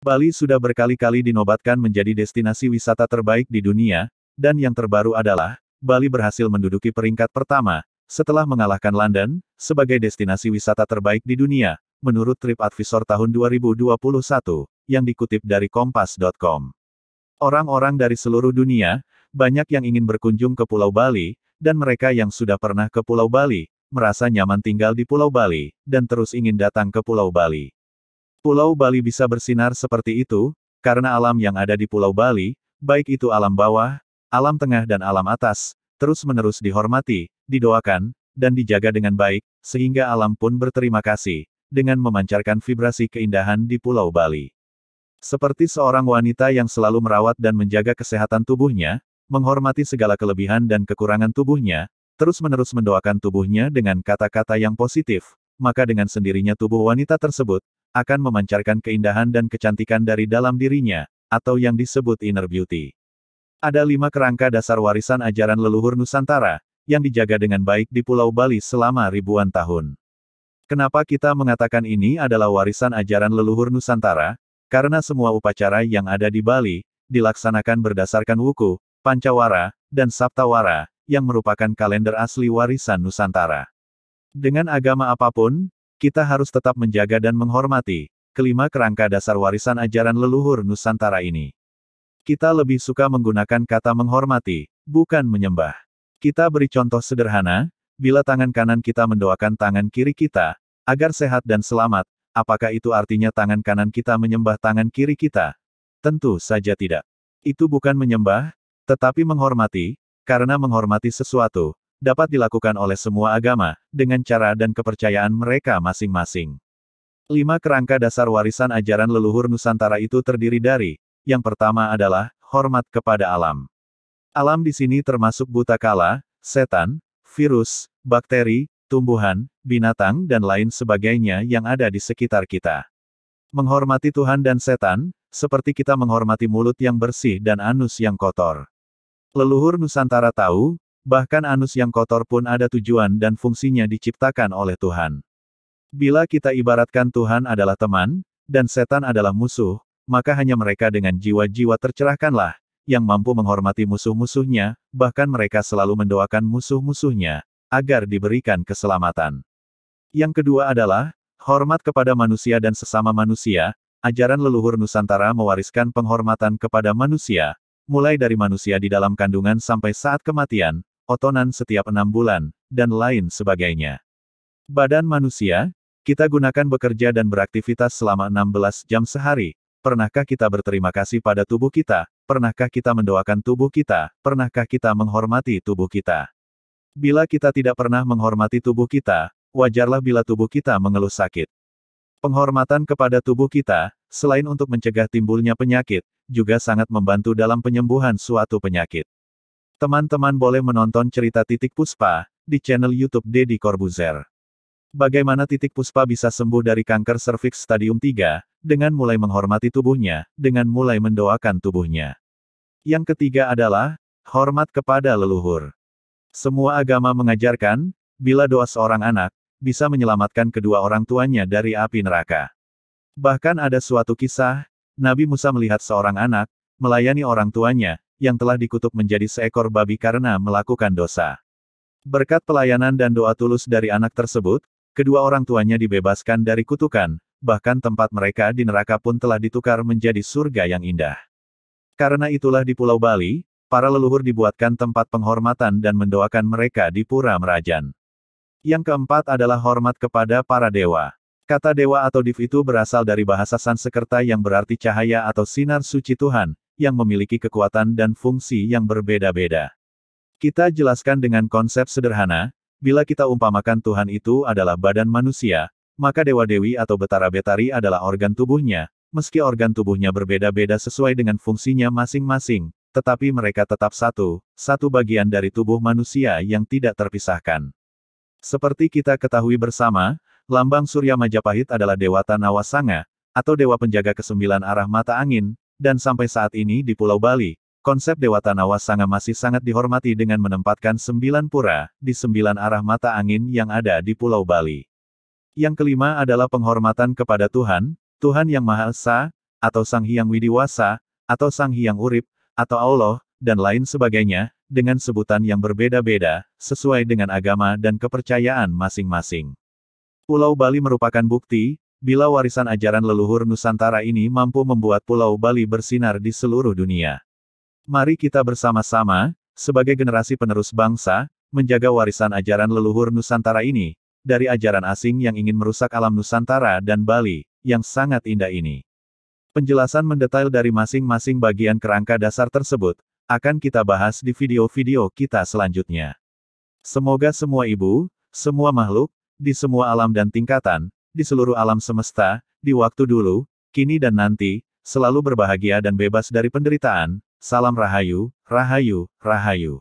Bali sudah berkali-kali dinobatkan menjadi destinasi wisata terbaik di dunia, dan yang terbaru adalah, Bali berhasil menduduki peringkat pertama, setelah mengalahkan London, sebagai destinasi wisata terbaik di dunia, menurut TripAdvisor tahun 2021, yang dikutip dari Kompas.com. Orang-orang dari seluruh dunia, banyak yang ingin berkunjung ke Pulau Bali, dan mereka yang sudah pernah ke Pulau Bali, merasa nyaman tinggal di Pulau Bali, dan terus ingin datang ke Pulau Bali. Pulau Bali bisa bersinar seperti itu, karena alam yang ada di Pulau Bali, baik itu alam bawah, alam tengah dan alam atas, terus-menerus dihormati, didoakan, dan dijaga dengan baik, sehingga alam pun berterima kasih, dengan memancarkan vibrasi keindahan di Pulau Bali. Seperti seorang wanita yang selalu merawat dan menjaga kesehatan tubuhnya, menghormati segala kelebihan dan kekurangan tubuhnya, terus-menerus mendoakan tubuhnya dengan kata-kata yang positif, maka dengan sendirinya tubuh wanita tersebut, akan memancarkan keindahan dan kecantikan dari dalam dirinya, atau yang disebut inner beauty. Ada 5 kerangka dasar warisan ajaran leluhur Nusantara, yang dijaga dengan baik di Pulau Bali selama ribuan tahun. Kenapa kita mengatakan ini adalah warisan ajaran leluhur Nusantara? Karena semua upacara yang ada di Bali, dilaksanakan berdasarkan wuku, pancawara, dan saptawara, yang merupakan kalender asli warisan Nusantara. Dengan agama apapun, kita harus tetap menjaga dan menghormati kelima kerangka dasar warisan ajaran leluhur Nusantara ini. Kita lebih suka menggunakan kata menghormati, bukan menyembah. Kita beri contoh sederhana, bila tangan kanan kita mendoakan tangan kiri kita, agar sehat dan selamat, apakah itu artinya tangan kanan kita menyembah tangan kiri kita? Tentu saja tidak. Itu bukan menyembah, tetapi menghormati, karena menghormati sesuatu, dapat dilakukan oleh semua agama, dengan cara dan kepercayaan mereka masing-masing. 5 kerangka dasar warisan ajaran leluhur Nusantara itu terdiri dari, yang pertama adalah, hormat kepada alam. Alam di sini termasuk butakala, setan, virus, bakteri, tumbuhan, binatang dan lain sebagainya yang ada di sekitar kita. Menghormati Tuhan dan setan, seperti kita menghormati mulut yang bersih dan anus yang kotor. Leluhur Nusantara tahu, bahkan anus yang kotor pun ada tujuan dan fungsinya diciptakan oleh Tuhan. Bila kita ibaratkan Tuhan adalah teman, dan setan adalah musuh, maka hanya mereka dengan jiwa-jiwa tercerahkanlah, yang mampu menghormati musuh-musuhnya, bahkan mereka selalu mendoakan musuh-musuhnya, agar diberikan keselamatan. Yang kedua adalah, hormat kepada manusia dan sesama manusia. Ajaran leluhur Nusantara mewariskan penghormatan kepada manusia, mulai dari manusia di dalam kandungan sampai saat kematian, otonan setiap 6 bulan, dan lain sebagainya. Badan manusia, kita gunakan bekerja dan beraktivitas selama 16 jam sehari. Pernahkah kita berterima kasih pada tubuh kita? Pernahkah kita mendoakan tubuh kita? Pernahkah kita menghormati tubuh kita? Bila kita tidak pernah menghormati tubuh kita, wajarlah bila tubuh kita mengeluh sakit. Penghormatan kepada tubuh kita, selain untuk mencegah timbulnya penyakit, juga sangat membantu dalam penyembuhan suatu penyakit. Teman-teman boleh menonton cerita Titik Puspa, di channel YouTube Deddy Corbuzier. Bagaimana Titik Puspa bisa sembuh dari kanker serviks stadium 3, dengan mulai menghormati tubuhnya, dengan mulai mendoakan tubuhnya. Yang ketiga adalah, hormat kepada leluhur. Semua agama mengajarkan, bila doa seorang anak, bisa menyelamatkan kedua orang tuanya dari api neraka. Bahkan ada suatu kisah, Nabi Musa melihat seorang anak, melayani orang tuanya, yang telah dikutuk menjadi seekor babi karena melakukan dosa. Berkat pelayanan dan doa tulus dari anak tersebut, kedua orang tuanya dibebaskan dari kutukan, bahkan tempat mereka di neraka pun telah ditukar menjadi surga yang indah. Karena itulah di Pulau Bali, para leluhur dibuatkan tempat penghormatan dan mendoakan mereka di Pura Merajan. Yang keempat adalah hormat kepada para dewa. Kata dewa atau div itu berasal dari bahasa Sanskerta yang berarti cahaya atau sinar suci Tuhan, yang memiliki kekuatan dan fungsi yang berbeda-beda. Kita jelaskan dengan konsep sederhana, bila kita umpamakan Tuhan itu adalah badan manusia, maka dewa-dewi atau betara-betari adalah organ tubuhnya, meski organ tubuhnya berbeda-beda sesuai dengan fungsinya masing-masing, tetapi mereka tetap satu bagian dari tubuh manusia yang tidak terpisahkan. Seperti kita ketahui bersama, lambang Surya Majapahit adalah Dewata Nawasanga, atau dewa penjaga ke-9 arah mata angin, dan sampai saat ini di Pulau Bali, konsep Dewata Nawasanga masih sangat dihormati dengan menempatkan 9 pura, di 9 arah mata angin yang ada di Pulau Bali. Yang kelima adalah penghormatan kepada Tuhan, Tuhan Yang Maha Esa, atau Sang Hyang Widiwasa, atau Sang Hyang Urip, atau Allah, dan lain sebagainya, dengan sebutan yang berbeda-beda, sesuai dengan agama dan kepercayaan masing-masing. Pulau Bali merupakan bukti, bila warisan ajaran leluhur Nusantara ini mampu membuat Pulau Bali bersinar di seluruh dunia. Mari kita bersama-sama, sebagai generasi penerus bangsa, menjaga warisan ajaran leluhur Nusantara ini, dari ajaran asing yang ingin merusak alam Nusantara dan Bali, yang sangat indah ini. Penjelasan mendetail dari masing-masing bagian kerangka dasar tersebut, akan kita bahas di video-video kita selanjutnya. Semoga semua ibu, semua makhluk, di semua alam dan tingkatan, di seluruh alam semesta, di waktu dulu, kini dan nanti, selalu berbahagia dan bebas dari penderitaan. Salam Rahayu, Rahayu, Rahayu.